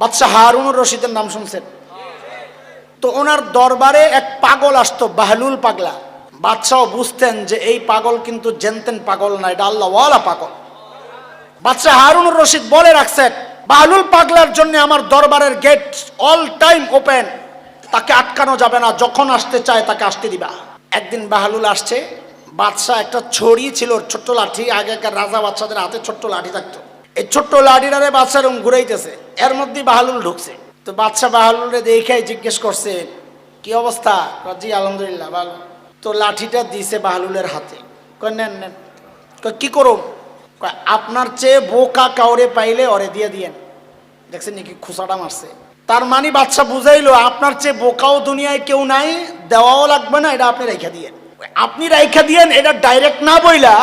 বাদশাহ হারুনুর রশিদের নাম শুনছেন? তো ওনার দরবারে এক পাগল আসতো, বাহলুল পাগলা। বাদশাহ বুঝতেন যে এই পাগল কিন্তু জেনতেন পাগল না, এটা আল্লাহওয়ালা পাগল। বাদশাহ হারুনুর রশিদ বলে রাখছেন, বাহলুল পাগলার জন্য আমার দরবারের গেট অল টাইম ওপেন, তাকে আটকানো যাবে না, যখন আসতে চায় তাকে আসতে দিবা। একদিন বাহলুল আসছে, বাদশাহ একটা ছড়ি ছিল, ছোট্ট লাঠি, আগেকার রাজা বাদশাদের হাতে ছোট্ট লাঠি থাকতো, এই ছোট্ট লাঠিটারে বাদশাহ এরকম ঘুরাইতেছে, এর মধ্যে বাহলুল ঢুকছে। তো বাদশাহ বাহলুলরে দেখে জিজ্ঞেস করছে, কি অবস্থা? জি আলহামদুলিল্লাহ ভালো। তো লাঠিটা দিছে বাহলুলের হাতে, কয় নেন নেন। কয় কি করুন? কয় আপনার চেয়ে বোকা কাউরে পাইলে ওরে দিয়ে দিয়েন। দেখছেন নাকি খুসাটা মারছে? তার মানে বাদশাহ বুঝাইলো আপনার চেয়ে বোকাও দুনিয়ায় কেউ নাই, দেওয়াও লাগবে না, এটা আপনি রাইখা দিয়েন। আপনি রাইখা দিয়েন এটা ডাইরেক্ট না বইলা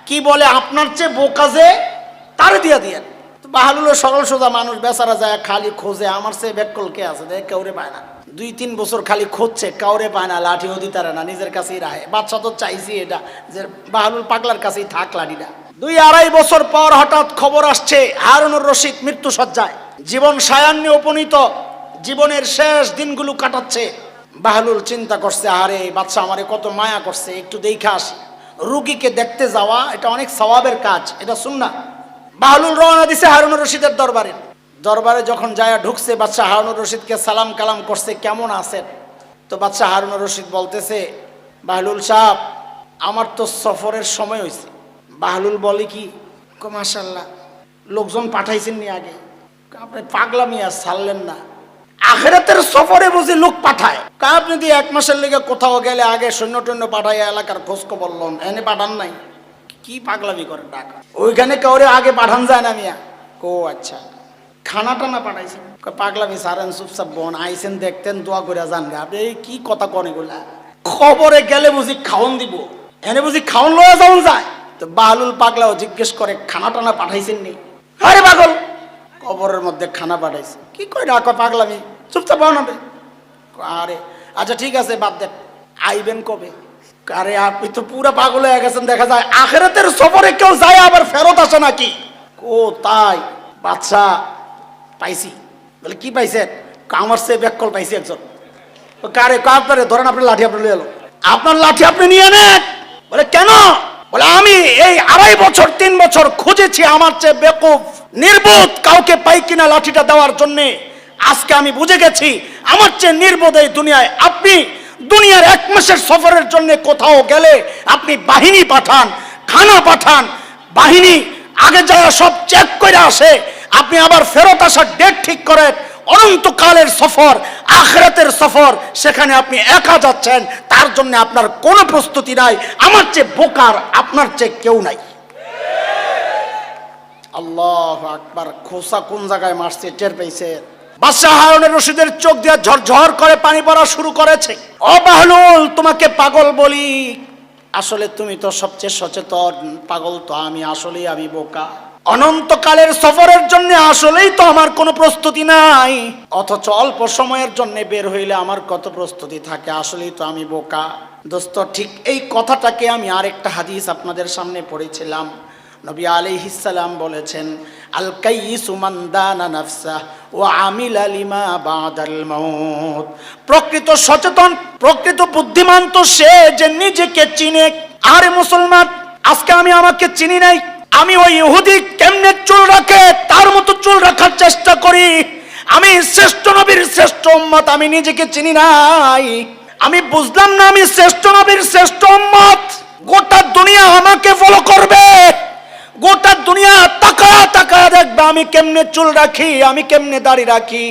কি বলে, আপনার চেয়ে বোকা যে তারে দিয়ে দিয়েন। বাহলুল সরল সোজা মানুষ, বেচারা যায় খালি খোঁজে, আমার চেয়ে বেকল কে আছে, দেখ কাউরে পায় না। 2-3 বছর খালি খুঁজছে, কাউরে পায় না, লাঠিও দিতে পারে না, নিজের কাছেই রাখে। বাদশা তো চাইছি এটা যে বাহলুল পাগলার কাছেই থাক লাঠিটা। 2-2.5 বছর পর হঠাৎ খবর আসছে হারুনুর রশিদ মৃত্যু সজ্জায়, জীবন সায়ান্নে উপনীত, জীবনের শেষ দিনগুলো কাটাচ্ছে। বাহলুল চিন্তা করছে, আরে বাদশা আমারে কত মায়া করছে, একটু দেখে আসি। রুগীকে দেখতে যাওয়া এটা অনেক সওয়াবের কাজ, এটা সুন্নাহ। বাহলুল রওনা দিছে হারুনুর রশিদের দরবারে। দরবারে যখন যায় ঢুকছে, বাদশাহ হারুনুর রশিদকে সালাম কালাম করছে, কেমন আছেন? তো বাদশাহ হারুনুর রশিদ বলতেছে, বাহলুল সাহেব আমার তো সফরের সময় হয়েছে। বাহলুল বলে কি? মাশাআল্লাহ, লোকজন পাঠাইছেন নি আগে? আপনি পাগলা মিয়া ছাড়লেন না, আখিরাতের সফরে বুঝি লোক পাঠায়? আপনি যদি 1 মাসের লেগে কোথাও গেলে আগে সৈন্য টৈন্য পাঠাইয়া এলাকার খোঁজ খবর লন, এনে পাঠান নাই? কি পাগলামি করে টাকা, ওইখানে কাউরে আগে পাঠান যায় না মিয়া? ও আচ্ছা, খানা টানা পাঠাইছেন? পাগলামি সারেন, চুপচাপ বোন আইসেন, দেখতেন, দোয়া করে যান গা। আপনি কি কথা কন এগুলা? খবরে গেলে বুঝি খাওন দিব, এনে বুঝি খাওন লওয়া যাওয়া যায়? তো বাহলুল পাগলাও জিজ্ঞেস করে, খানা টানা পাঠাইছেন নি? আরে পাগল, কবরের মধ্যে খানা পাঠাইছে? কি কয় না, কয় পাগলামি, চুপচাপ বানাবে। আরে আচ্ছা ঠিক আছে, বাদ দেন, আইবেন কবে? আরে আপনি তো পুরো পাগল হয়ে গেছেন, দেখা যায় আখিরাতের সফরে কেউ যায় আবার ফেরত আসে নাকি? ও তাই? বাদশা পাইছি। বলে কি পাইছেন? আমার সে ব্যাককল পাইছি একজন। কারে? আপনারে ধরেন, আপনার লাঠি আপনি নিয়ে এলো, আপনার লাঠি আপনি নিয়ে নেন। বলে কেন? বলে আমি এই 2.5 বছর 3 বছর খুঁজেছি আমার চেয়ে বেকুব নির্বোধ কাউকে পাই কিনা লাঠিটা দেওয়ার জন্য। আজকে আমি বুঝে গেছি আমার চেয়ে নির্বোধ এই দুনিয়ায় আপনি। দুনিয়ার 1 মাসের সফরের জন্য কোথাও গেলে আপনি বাহিনী পাঠান, খানা পাঠান, বাহিনী আগে যারা সব চেক করে আসে, আপনি আবার ফেরত আসার ডেট ঠিক করেন। অনন্তকালের সফর, আখিরাতের সফর, সেখানে আপনি একা যাচ্ছেন, তার জন্য আপনার কোনো প্রস্তুতি নাই। আমার চেয়ে বোকার আপনার চেয়ে কেউ নাই। আল্লাহু আকবার। খোসা কোন জায়গায় মারছে টের পেয়েছে? বাদশাহ হারুনুর রশিদের চোখ দিয়ে ঝরঝর করে পানি পড়া শুরু করেছে। ও বাহলুল, তোমাকে পাগল বলি, আসলে তুমি তো সবচেয়ে সচেতন। পাগল তো আমি, আসলেই আমি বোকা। অনন্তকালের সফরের জন্য আসলেই তো আমার কোনো প্রস্তুতি নাই, অথচ অল্প সময়ের জন্য বের হইলে আমার কত প্রস্তুতি থাকে, আসলেই তো আমি বোকা। দোস্ত, ঠিক এই কথাটাকে আমি আরেকটা হাদিস আপনাদের সামনে পড়েছিলাম। নবী আলাইহিস সালাম বলেছেন, আল কাইয়িসু মান দানা নাফসা ওয়া আমিলা লিমা বাদাল মাউত। প্রকৃত সচেতন, প্রকৃত বুদ্ধিমান তো সে যে নিজেকে চিনে। আরে মুসলমান, আজকে আমি আমাকে চিনি নাই। আমি ওই ইহুদি কেমনে চুল রাখে তার মতো চুল রাখার চেষ্টা করি। আমি শ্রেষ্ঠ নবীর শ্রেষ্ঠ উম্মত, আমি নিজেকে চিনি নাই। আমি বুঝলাম না আমি শ্রেষ্ঠ নবীর শ্রেষ্ঠ উম্মত। গোটা দুনিয়া আমাকে ফলো করবে, গোটা দুনিয়া তাকায়া তাকায়া দেখবে আমি কেমনে চুল রাখি, আমি কেমনে দাড়ি রাখি,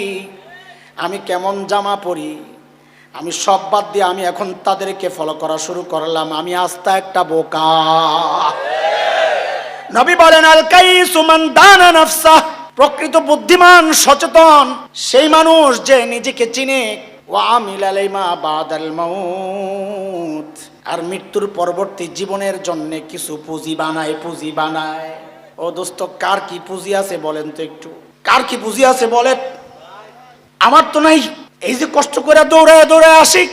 আমি কেমন জামা পরি। আমি সব বাদ দিয়ে আমি এখন তাদেরকে ফলো করা শুরু করলাম। আমি আস্তা একটা বোকা। নবী বলেন, আল কাইয়িসু মান দানা নাফসা। প্রকৃত বুদ্ধিমান সচেতন সেই মানুষ যে নিজেকে চিনে। ওয়া আমিলা লিমা বাদাল মাউত, আর মৃত্যুর পরবর্তী জীবনের জন্য কিছু পুঁজি বানায়, পুঁজি বানায়। ও দোস্ত, কার কি পুঁজি আছে বলেন তো একটু? কার কি পুঁজি আছে বলেন? আমার তো নাই। এই যে কষ্ট করে দৌড়ায় দৌড়ায় আসি,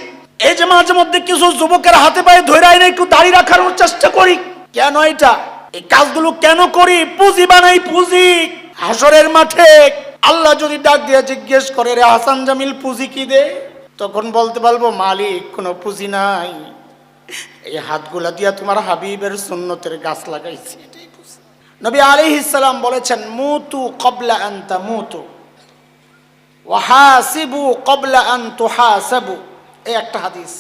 এই যে মাঝে মধ্যে কিছু যুবকের হাতে পায়ে ধরে আইনে একটু দাড়ি রাখার চেষ্টা করি, কেন এটা? এই কাজগুলো কেন করি? পুঁজি বানাই, পুঁজি। হাসরের মাঠে আল্লাহ যদি ডাক দিয়ে জিজ্ঞেস করে, রে হাসান জামিল পুঁজি কি দে, তখন বলতে পারবো মালিক কোনো পুঁজি নাই, এই হাতগুলা দিয়া তোমার হাবিবের সুন্নতের গাছ লাগাইছি, এটাই পুঁজি। নবী আলাইহিস সালাম বলেছেন, মুতু ক্বাবলা আন তামুতু ওয়া হাসিবু ক্বাবলা আন তুহাসাবু। এই একটা হাদিস।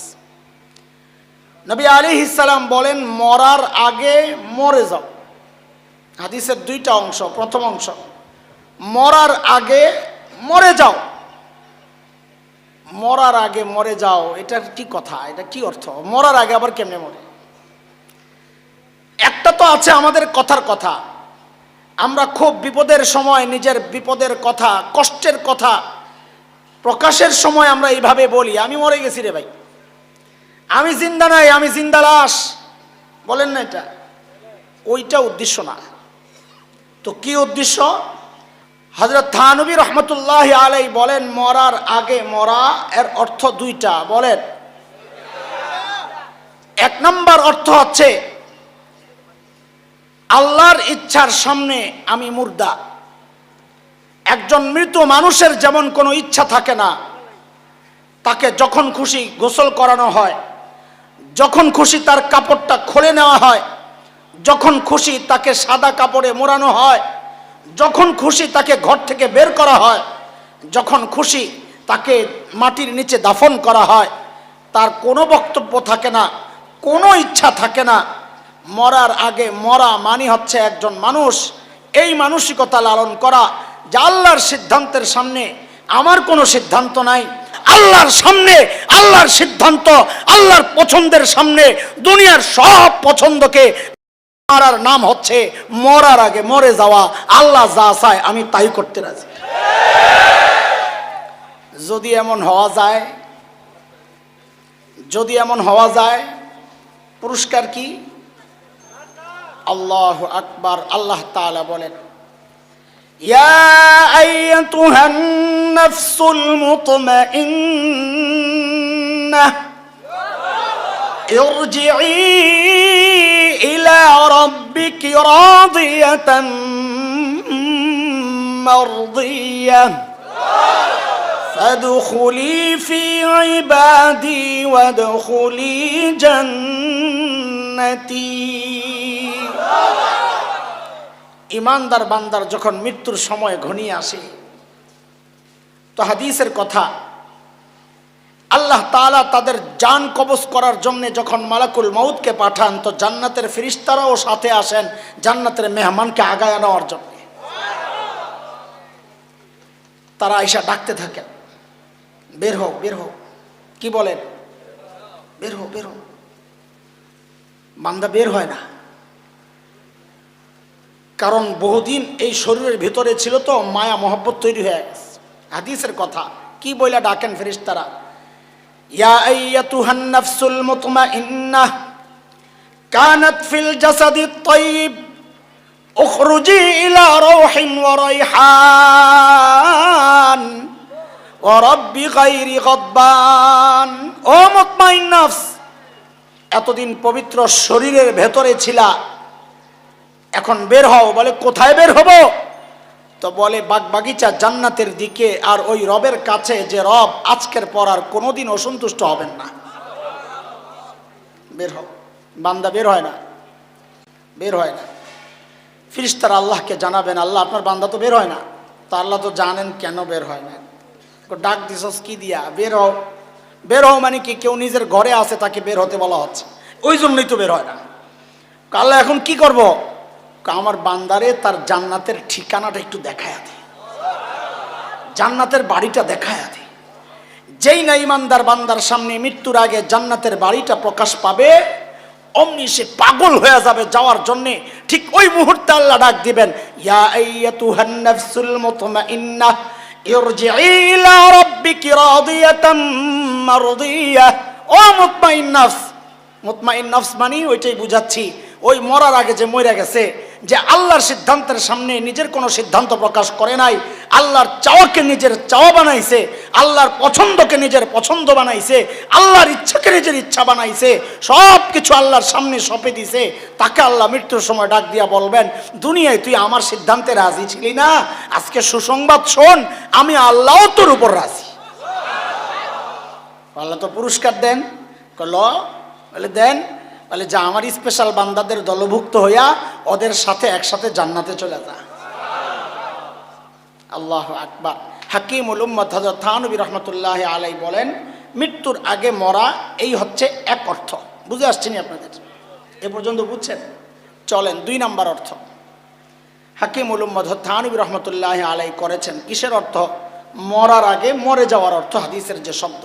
নবী আলাইহিস সালাম বলেন, মরার আগে মরে যাও। হাদিসের দুইটা অংশ। প্রথম অংশ, মরার আগে মরে যাও। মরার আগে মরে যাও, এটা কি কথা? এটা কি অর্থ? মরার আগে আবার কেমনে মরে? একটা তো আছে আমাদের কথার কথা, আমরা খুব বিপদের সময় নিজের বিপদের কথা, কষ্টের কথা প্রকাশের সময় আমরা এইভাবে বলি, আমি মরে গেছি রে ভাই, আমি জিন্দা নাই, আমি জিন্দা লাশ, বলেন না? এটা ওইটা উদ্দেশ্য না। তো কি উদ্দেশ্য? হযরত থানবী রহমতুল্লাহ আলাইহি বলেন, মরার আগে মরা এর অর্থ দুইটা। বলেন, এক নম্বর অর্থ হচ্ছে আল্লাহর ইচ্ছার সামনে আমি মুর্দা। একজন মৃত মানুষের যেমন কোনো ইচ্ছা থাকে না, তাকে যখন খুশি গোসল করানো হয়, যখন খুশি তার কাপড়টা খুলে নেওয়া হয়, যখন খুশি তাকে সাদা কাপড়ে মোড়ানো হয়, যখন খুশি তাকে ঘর থেকে বের করা হয়, যখন খুশি তাকে মাটির নিচে দাফন করা হয়, তার কোনো বক্তব্য থাকে না, কোনো ইচ্ছা থাকে না। মরার আগে মরা মানে হচ্ছে একজন মানুষ এই মানসিকতা লালন করা যে আল্লাহর সিদ্ধান্তের সামনে আমার কোনো সিদ্ধান্ত নাই, আল্লাহর সামনে আল্লাহর সিদ্ধান্ত, আল্লাহর পছন্দের সামনে দুনিয়ার সব পছন্দকে মারার নাম হচ্ছে মরার আগে মরে যাওয়া। আল্লাহ যা চায় আমি তাই করতে রাজি। যদি এমন হওয়া যায়, যদি এমন হওয়া যায়, পুরস্কার কি? আল্লাহু আকবার। আল্লাহ তাআলা বলেন, ইয়া আইয়াতুহান নাফসুল মুতমাইন্নাহ ইরজিই ইলা রাব্বিকি রাদিয়াতাম মারদিয়াহ ফাদখুলি ফি ইবাদি ওয়াদখুলি জান্নাতি। ইমানদার বান্দার যখন মৃত্যুর সময় ঘনিয়ে আসে, তো হাদিসের কথা, আল্লাহ তাআলা তাদের জান কবজ করার জন্য যখন মালাকুল মউতকে পাঠান, তো জান্নাতের ফেরেশতারাও সাথে আসেন জান্নাতের মেহমানকে আগায় নেওয়ার জন্য। তারা আয়েশা ডাকতে থাকেন, বের হও, বের হও। কি বলেন? বের হও, বের হও। বান্দা বের হয় না, কারণ বহুদিন এই শরীরের ভিতরে ছিল তো মায়া মহব্বত তৈরি হয়ে গেছে। হাদিসের কথা কি বইলা ডাকেন ফেরেশতারা, ইয়া আইয়াতুহান নাফসুল মুতমাইন্নাহ কানাত ফিল জাসাদিত তাইয়িব উখরুজি ইলা রাউহিন ওয়া রাইহান ওয়া রাব্বি গায়রি গাদবান। ও মুতমাইন নফস, এতদিন পবিত্র শরীরের ভেতরে ছিলা, এখন বের হও। বলে কোথায় বের হব? তো বলে বাগবাগিচা জান্নাতের দিকে, আর ওই রবের কাছে যে রব আজকের পর আর কোনোদিন অসন্তুষ্ট হবেন না। বের হও। বান্দা বের হয় না, বের হয় না। ফেরেশতারা আল্লাহকে জানাবেন, আল্লাহ আপনার বান্দা তো বের হয় না। তো আল্লাহ তো জানেন কেন বের হয় না। ডাক দিছস কি দিয়া? বের হও। বের হও মানে কি? কেউ নিজের ঘরে আছে তাকে বের হতে বলা হচ্ছে, ওই জন্যই তো বের হয় না। আল্লাহ এখন কি করব? আমার বান্দারে তার জান্নাতের ঠিকানাটা একটু দেখায়া দে, জান্নাতের বাড়িটা দেখায়া দে। যেই না ইমানদার বান্দার সামনে মৃত্যুর আগে জান্নাতের বাড়িটা প্রকাশ পাবে, অমনি সে পাগল হয়ে যাবে যাওয়ার জন্য। ঠিক ওই মুহূর্তে আল্লাহ ডাক দিবেন, ইয়া আইয়াতুহান নাফসুল মুতমাইন্নাহ ইরজিই ইলা রাব্বিকি রাদিয়াতাম মারদিয়াহ। ও মুতমাইন নফস, মুতমাইন নফস মানে ওইটাই বুঝাচ্ছি, ওই মরার আগে যে মরে গেছে, যে আল্লাহর সিদ্ধান্তের সামনে নিজের কোনো সিদ্ধান্ত প্রকাশ করে নাই, আল্লাহর চাওয়াকে নিজের চাওয়া বানাইছে, আল্লাহর পছন্দকে নিজের পছন্দ বানাইছে, আল্লাহর ইচ্ছাকে নিজের ইচ্ছা বানাইছে, সব কিছু আল্লাহর সামনে সঁপে দিছে, তাকে আল্লাহ মৃত্যুর সময় ডাক দিয়া বলবেন, দুনিয়ায় তুই আমার সিদ্ধান্তে রাজি ছিলি না, আজকে সুসংবাদ শোন, আমি আল্লাহ তোর উপর রাজি। আল্লাহ তো পুরস্কার দেন, বলে দেন, বলে যা আমার স্পেশাল বান্দাদের দলভুক্ত হইয়া ওদের সাথে একসাথে জান্নাতে চলে যা। আল্লাহু আকবার। হাকিমুল উম্মাত হযরত থানবী রাহমাতুল্লাহ আলাইহি বলেন, মৃত্যুর আগে মরা এই হচ্ছে এক অর্থ। বুঝে আসছেনি আপনাদের? এ পর্যন্ত বুঝছেন? চলেন 2 নাম্বার অর্থ হাকিমুল উম্মাত হযরত থানবী রাহমাতুল্লাহ আলাইহি করেছেন। কিসের অর্থ? মরার আগে মরে যাওয়ার অর্থ, হাদিসের যে শব্দ।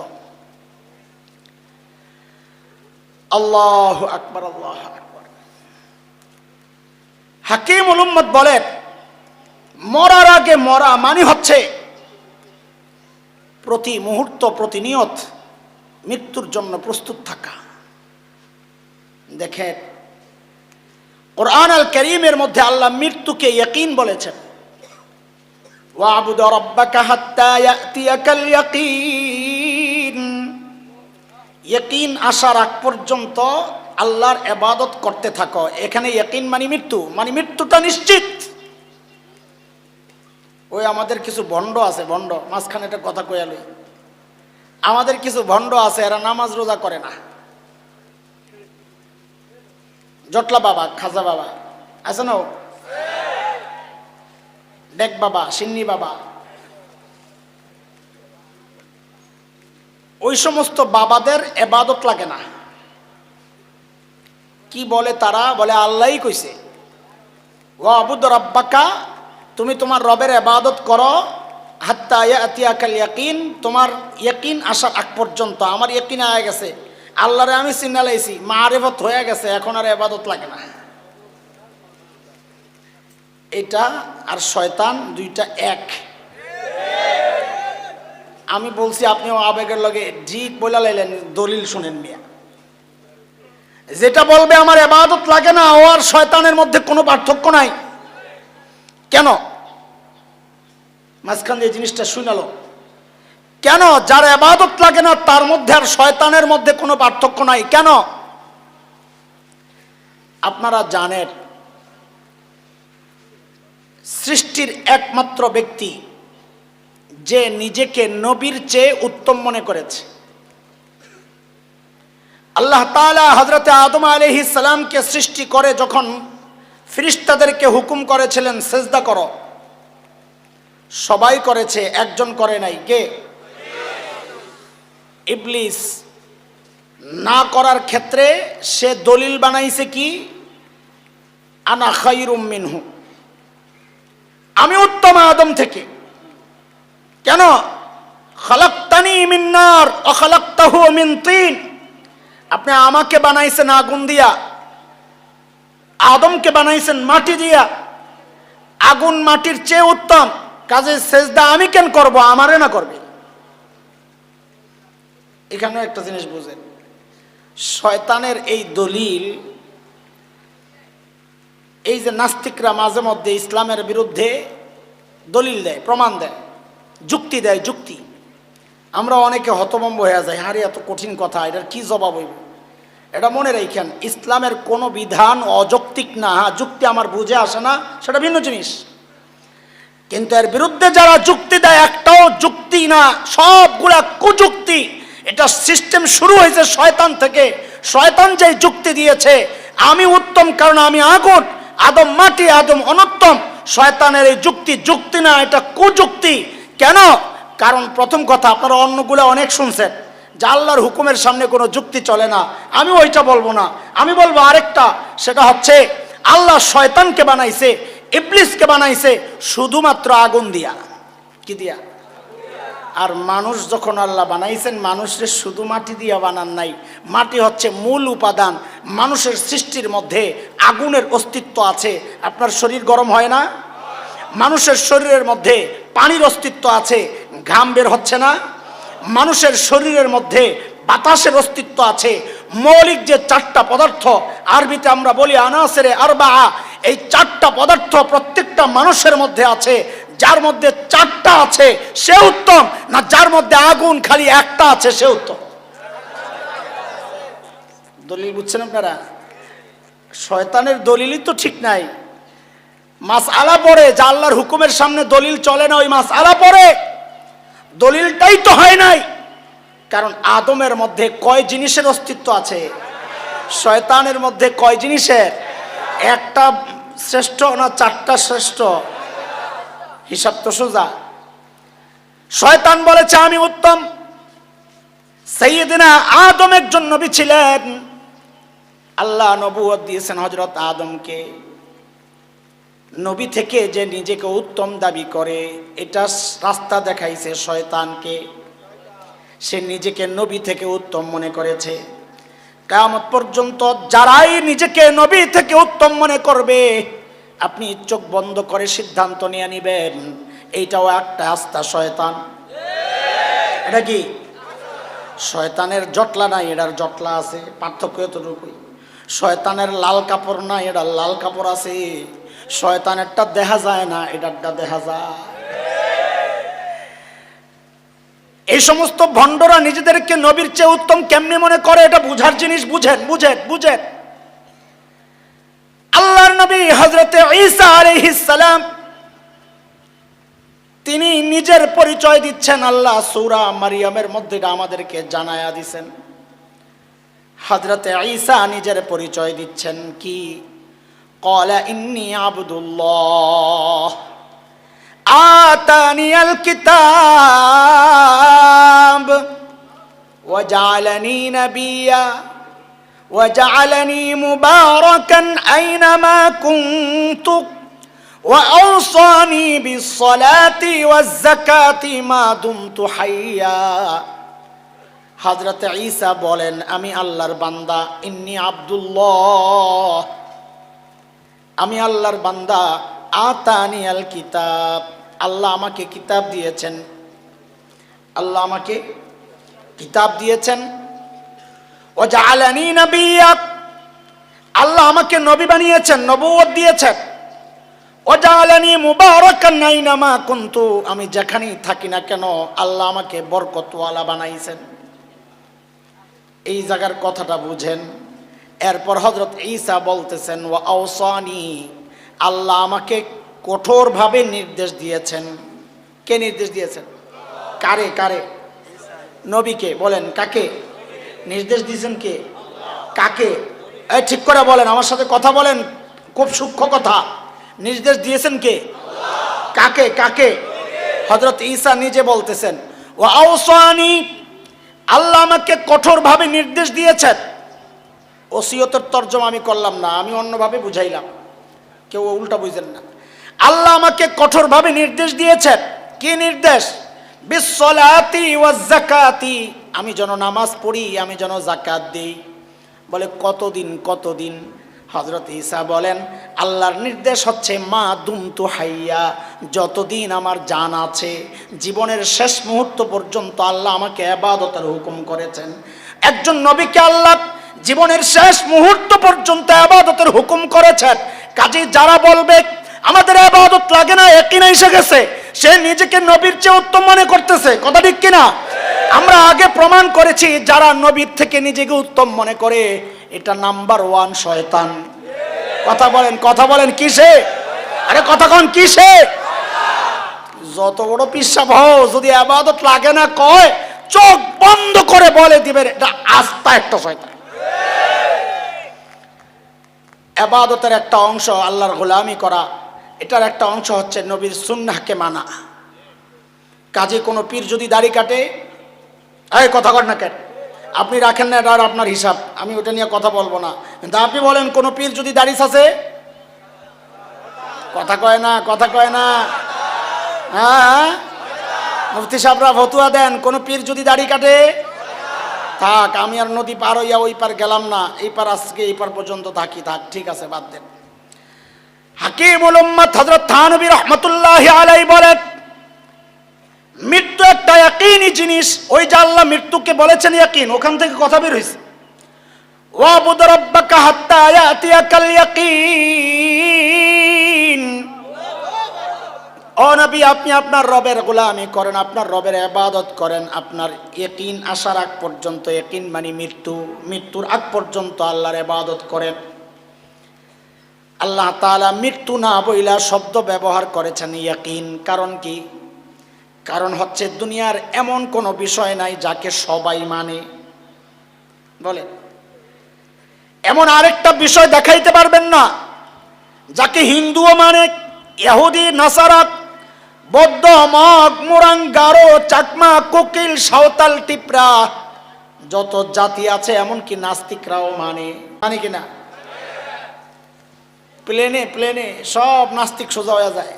আল্লাহু আকবার, আল্লাহু আকবার। হাকিমুল উম্মাত বলেন, মরার আগে মরা মানে হচ্ছে প্রতি মুহূর্ত প্রতিনিয়ত মৃত্যুর জন্য প্রস্তুত থাকা। দেখেন কুরআন আল কারীমের মধ্যে আল্লাহ মৃত্যুকে ইয়াকিন বলেছেন, ওয়া'বুদ রাব্বাকা হাত্তা ইয়াতিয়াকাল ইয়াকিন। ইয়াকিন আসার আগ পর্যন্ত আল্লাহর ইবাদত করতে থাকো। এখানে ইয়াকিন মানে মৃত্যু, মানে মৃত্যুটা নিশ্চিত। ওই আমাদের কিছু ভণ্ড আছে, ভণ্ড, মাঝখানে একটা কথা কইয়ালই, আমাদের কিছু ভণ্ড আছে, এরা নামাজ রোজা করে না। জটলা বাবা, খাজা বাবা আছে না, ডেক বাবা, সিন্নি বাবা, ওই সমস্ত বাবাদের ইবাদত লাগে না। কি বলে তারা? বলে আল্লাহই কইছে, ওয়া'বুদ রাব্বাকা, তুমি তোমার রবের ইবাদত করো, হাত্তা ইয়াতিয়াকাল ইয়াকিন, তোমার ইয়াকিন আসার আগ পর্যন্ত। আমার ইয়াকিন হয়ে গেছে, আল্লাহরে আমি চিনা লাইছি, মারিফত হয়ে গেছে, এখন আর ইবাদত লাগে না। এটা আর শয়তান দুইটা এক। আমি বলছি, আপনিও আবেগের লগে ঠিক বলে লাইলেন, দলিল শুনেন মিয়া। যেটা বলবে আমার ইবাদত লাগে না, ও আর শয়তানের মধ্যে কোনো পার্থক্য নাই। কেন? মাঝখান দিয়ে জিনিসটা শুনালো কেন? যার ইবাদত লাগে না তার মধ্যে আর শয়তানের মধ্যে কোনো পার্থক্য নাই। কেন? আপনারা জানেন, সৃষ্টির একমাত্র ব্যক্তি যে নিজেকে নবীর চেয়ে উত্তম মনে করেছে, আল্লাহ তাআলা হযরত আদম আলাইহিস সালামকে সৃষ্টি করে যখন ফেরেশতাদেরকে হুকুম করেছিলেন সিজদা করো, সবাই করেছে, একজন করে নাই। কে? ইবলিস। না করার ক্ষেত্রে সে দলিল বানাইছে কি? আনা খায়রুম মিনহু, আমি উত্তম আদম থেকে। কেন? খালাকতানি মিন নার ওয়া খালাকতাহু মিন তিন, আপনি আমাকে বানাইছেন আগুন দিয়া, আদমকে বানাইছেন মাটি দিয়া। আগুন মাটির চেয়ে উত্তম, কাজে সেজদা আমি কেন করব, আমারে না করবে? এখানেও একটা জিনিস বুঝেন, শয়তানের এই দলিল, এই যে নাস্তিকরা মাঝে মধ্যে ইসলামের বিরুদ্ধে দলিল দেয়, প্রমাণ দেয়, যুক্তি দেয়, যুক্তি, আমরা অনেকে হতভম্ব হয়ে যাই, আরে এত কঠিন কথা, এটার কি জবাব হইব? এটা মনে রাখেন, ইসলামের কোনো বিধান অযৌক্তিক না। যুক্তি আমার বুঝে আসে না, সেটা ভিন্ন জিনিস, কিন্তু এর বিরুদ্ধে যারা যুক্তি দেয়, একটাও যুক্তি না, সবগুলা কুযুক্তি। এটা সিস্টেম শুরু হয়েছে শয়তান থেকে। শয়তান যে যুক্তি দিয়েছে, আমি উত্তম কারণ আমি আগুন, আদম মাটি, আদম অনুত্তম, শয়তানের এই যুক্তি যুক্তি না, এটা কুযুক্তি। কেন? কারণ প্রথম কথা, আপনারা অন্যগুলো অনেক শুনছেন যে আল্লাহর হুকুমের সামনে কোনো যুক্তি চলে না। আমি ওইটা বলবো না, আমি বলবো আরেকটা, সেটা হচ্ছে আল্লাহ শয়তানকে বানাইছে, ইবলিসকে বানাইছে শুধুমাত্র আগুন দিয়া। কি দিয়া? আর মানুষ যখন আল্লাহ বানাইছেন, মানুষের শুধু মাটি দিয়া বানান নাই। মাটি হচ্ছে মূল উপাদান। মানুষের সৃষ্টির মধ্যে আগুনের অস্তিত্ব আছে। আপনার শরীর গরম হয় না? মানুষের শরীরের মধ্যে পানির অস্তিত্ব আছে, ঘাম বের হচ্ছে না? মানুষের শরীরের মধ্যে বাতাসের অস্তিত্ব আছে। মৌলিক যে 4টা পদার্থ, আরবিতে আমরা বলি আনাসেরে আরবাআ, এই চারটা পদার্থ প্রত্যেকটা মানুষের মধ্যে আছে, যার মধ্যে চারটা আছে সে উত্তম, না যার মধ্যে আগুন খালি একটা আছে সে উত্তম? দলিল বুঝছেন আপনারা? শয়তানের দলিলই তো ঠিক নাই। মাসআলা পড়ে, যা আল্লাহর হুকুমের সামনে দলিল চলে না, ওই মাসআলা পড়ে দলিলটাই তো হয় নাই। কারণ আদমের মধ্যে কয় জিনিসের অস্তিত্ব আছে? শয়তানের মধ্যে কয় জিনিসের? একটা শ্রেষ্ঠ না চারটা শ্রেষ্ঠ? হিসাব তো সোজা। শয়তান বলেছে আমি উত্তম। সাইয়েদনা আদম একজন নবী ছিলেন, আল্লাহ নবুয়ত দিয়েছেন হযরত আদমকে। নবী থেকে যে নিজেকে উত্তম দাবি করে, এটা রাস্তা দেখাইছে শয়তানকে। সে নিজেকে নবী থেকে উত্তম মনে করেছে। কিয়ামত পর্যন্ত যারাই নিজেকে নবী থেকে উত্তম মনে করবে, আপনি চোখ বন্ধ করে সিদ্ধান্ত নিয়ে নেবেন এইটাও একটা আস্থা শয়তান। এটা কি? শয়তানের জটলা নাই, এটার জটলা আছে, পার্থক্য এতটুকুই। শয়তানের লাল কাপড় নাই, এটার লাল কাপড় আছে। শয়তানেরটা দেখা যায় না, এটারটা দেখা যায়। এই সমস্ত ভণ্ডরা নিজেদেরকে নবীর চেয়ে উত্তম কেমনে মনে করে, এটা বুঝার জিনিস। বুঝেন বুঝেন বুঝেন। আল্লাহর নবী হযরতে ঈসা আলাইহিস সালাম, তিনি নিজের পরিচয় দিচ্ছেন। আল্লাহ সূরা মারিয়ামের মধ্যে আমাদেরকে জানায়া দিবেন। হযরতে ঈসা নিজের পরিচয় দিচ্ছেন কি? ক্বালা ইন্নী আবদুল্লাহ আতানিয়াল কিতাব ওয়া জাআলানি নাবিয়্যা ওয়া জাআলানি মুবারাকান আইনামা কুনতু ওয়া আওসানি বিস-সালাতি ওয়াজ-যাকাতি মা দুমতু হাইয়্যা। হযরত ঈসা বলেন আমি আল্লাহর বান্দা। ইন্নী আব্দুল্লাহ, আমি আল্লাহর বান্দা। আতানিয়াল কিতাব, আল্লাহ আমাকে কিতাব দিয়েছেন। আল্লাহ আমাকে কিতাব দিয়েছেন। ওয়া জাআলানি নাবিয়্যা, আল্লাহ আমাকে নবী বানিয়েছেন, নবুয়ত দিয়েছেন। ওয়া জাআলানি মুবারাকান আইনামা কুনতু, আমি যেখানেই থাকি না কেন আল্লাহ আমাকে বরকতওয়ালা বানাইছেন। এই জায়গার কথাটা বুঝেন। এরপর হযরত ঈসা বলতেছেন ওয়া আওসানি, আল্লাহ আমাকে কঠোরভাবে নির্দেশ দিয়েছেন। কে নির্দেশ দিয়েছেন? কারে? কারে? নবীকে। বলেন কাকে নির্দেশ দিয়েছেন? কে? কাকে? এই ঠিক করে বলেন, আমার সাথে কথা বলেন, খুব সূক্ষ্ম কথা। নির্দেশ দিয়েছেন কে? কাকে? কাকে? হযরত ঈসা নিজে বলতেছেন ওয়া আওসানি, আল্লাহ আমাকে কঠোরভাবে নির্দেশ দিয়েছেন। ওসিয়তের তরজমা আমি করলাম না, আমি অন্যভাবে বুঝাইলাম, কেউ উল্টা বুঝেন না। আল্লাহ আমাকে কঠোরভাবে নির্দেশ দিয়েছেন। কি নির্দেশ? বিস-সালাতি ওয়াজ-যাকাতি, আমি যেন নামাজ পড়ি, আমি যেন যাকাত দেই। বলে কতদিন কতদিন? হযরত ঈসা বলেন আল্লাহর নির্দেশ হচ্ছে মা দুমতু হাইয়া, যতদিন আমার জান আছে, জীবনের শেষ মুহূর্ত পর্যন্ত আল্লাহ আমাকে ইবাদতের হুকুম করেছেন। একজন নবীকে আল্লাহ জীবনের শেষ মুহূর্ত পর্যন্ত ইবাদতের হুকুম করেছেন। কাজেই যারা বলবে আমাদের ইবাদত লাগে না, একই না এসে গেছে, সে নিজেকে নবীর চেয়ে উত্তম মনে করতেছে। কথা ঠিক কিনা? আমরা আগে প্রমাণ করেছি যারা নবীর থেকে নিজেকে উত্তম মনে করে, এটা নাম্বার 1 শয়তান। কথা বলেন, কথা বলেন, কিসে? আরে কথা কোন কিসে? যত বড় পিসাব হও, যদি ইবাদত লাগে না কয়, চোখ বন্ধ করে বলে দিবেন এটা আস্তা একটা শয়তান। ইবাদতের একটা অংশ আল্লাহর গোলামি করা, এটার একটা অংশ হচ্ছে নবীর সুন্নাহকে মানা। কাজে কোনো পীর যদি দাড়ি কাটে, এই কথা কর না কেন, আপনি রাখেন না, এটা আপনার হিসাব, আমি ওটা নিয়ে কথা বলবো না। কিন্তু আপনি বলেন কোনো পীর যদি দাড়ি আছে, কথা কয় না, কথা কয় না। হ্যাঁ, মুফতি সাহেবরা ফতুয়া দেন, কোন পীর যদি দাড়ি কাটে, থাক, আমি আর নদী পার হইয়া ওই পার গেলাম না, এই পার আজকে এই পার পর্যন্ত থাকি, থাক, ঠিক আছে, বাদ দেন। হাকিমুল উম্মাত হযরত থানবী রাহমাতুল্লাহি আলাইহি বলেন মৃত্যু একটা ইয়াকিনী জিনিস। ওই যে আল্লাহ মৃত্যুকে বলেছেন ইয়াকিন, ওখান থেকে কথা বের হইছে। ওয়াবুদ রাব্বাকা হাত্তা ইয়াতিয়াকাল ইয়াকিন, ও নবী, আপনি আপনার রবের গোলামি করেন, আপনার রবের ইবাদত করেন, আপনার ইয়াকিন আসার আগ পর্যন্ত, ইয়াকিন মানে মৃত্যুর আগ পর্যন্ত আল্লাহর ইবাদত করেন। আল্লাহ তাআলা মৃত্যু না বইলা শব্দ ব্যবহার করেছেন ইয়াকিন। কারণ কি? কারণ হচ্ছে দুনিয়ার এমন কোনো বিষয় নাই যাকে সবাই মানে। বলে এমন আরেকটা বিষয় দেখাইতে পারবেন না যাকে হিন্দুও মানে, ইহুদি, নাসারা, বৌদ্ধ, মগ, মোরাং, গারো, চাকমা, কোকিল, সাঁওতাল, টিপরা, যত জাতি আছে এমনকি নাস্তিকরাও মানে কিনা? প্লেনে সব নাস্তিক সোজা হয়ে যায়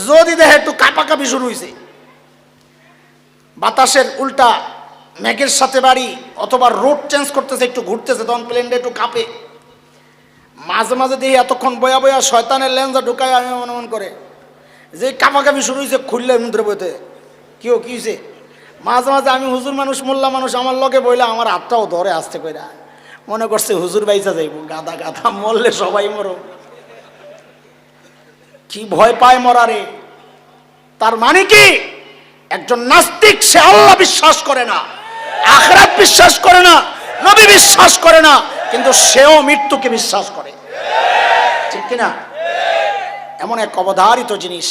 যদি দেখে একটু কাঁপাকাঁপি শুরু হয়েছে, বাতাসের উল্টা মেঘের সাথে বাড়ি, অথবা রোড চেঞ্জ করতেছে, একটু ঘুরতেছে, তখন প্লেনটা একটু কাঁপে। মাঝে মাঝে দেখি এতক্ষণ বয়া বয়া শয়তানের লেন্সা ঢুকায় আমি মনে করে যে কাঁপাকাঁপি শুরু হয়েছে, খুললে মন্ত্রে বইতে কি হয়েছে। মাঝে মাঝে আমি হুজুর মানুষ, মোল্লা মানুষ, আমার লগে বইলে আমার হাতটাও ধরে আসতে কইরা, মনে করছে হুজুর বাইচা যাইব, গাদা গাদা মরলে সবাই মরো, কি ভয় পায় মরারে। তার মানে কি? একজন নাস্তিক সে আল্লাহ বিশ্বাস করে না, আখিরাত বিশ্বাস করে না, নবী বিশ্বাস করে না, কিন্তু সেও মৃত্যুকে বিশ্বাস করে। ঠিক কিনা? এমন এক অবধারিত জিনিস।